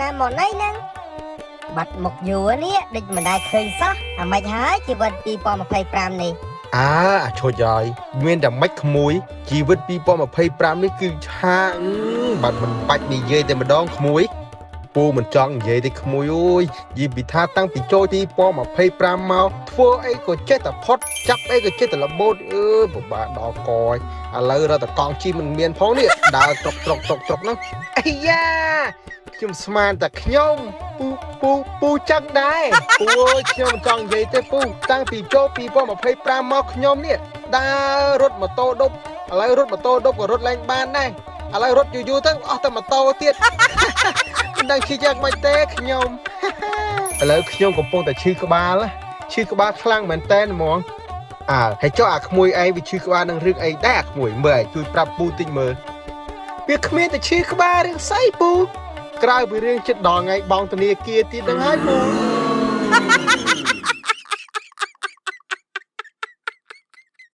ណាមកណៃហ្នឹងបាត់មកយូរនេះដូចមិនដែលឃើញសោះអាម៉េចហើយជីវិត2025នេះឈុចហើយមានតែមិនក្មួយជីវិត2025នេះគឺឆាបាត់មិនបាច់និយាយតែម្ដងក្មួយពូមិនចង់និយាយទេក្មួយអូយយីពីថាតាំងពីចូល2025មកធ្វើអីក៏ចេះតែផុតចាប់អីក៏ចេះតែលបូតពិបាកដល់កយឥឡូវរត់តែកង់ជីមិនមានផងនេះដើរត្រុកហ្នឹងអាយ៉ាខ្ញុំស្មានតែខ្ញុំពូចឹងដែរពូអើយខ្ញុំមិនចង់និយាយទេពូតាំងពីចូល2025មកខ្ញុំនេះដើររត់ម៉ូតូដប់ឥឡូវរត់ម៉ូតូដប់ក៏រត់ឡើងបានដែរឥឡូវរត់យូរទៅអស់តែម៉ូតូទៀតមិនដឹងជិះយ៉ាងម៉េចទេខ្ញុំឥឡូវខ្ញុំកំពុងតែឈឺក្បាលខ្លាំងមែនតើហ្មងហើយចុះអាក្មួយឯងវាឈឺក្បាលនឹងរឿងអីដែរអាក្មួយមើលជួយប្រាប់ពូតិចមើលវាគ្មានតែឈឺក្បាលរឿងស្អីពូក្រៅពីរឿងចិត្តដល់ថ្ងៃបងធនាគារទៀតហ្នឹងហើយពូ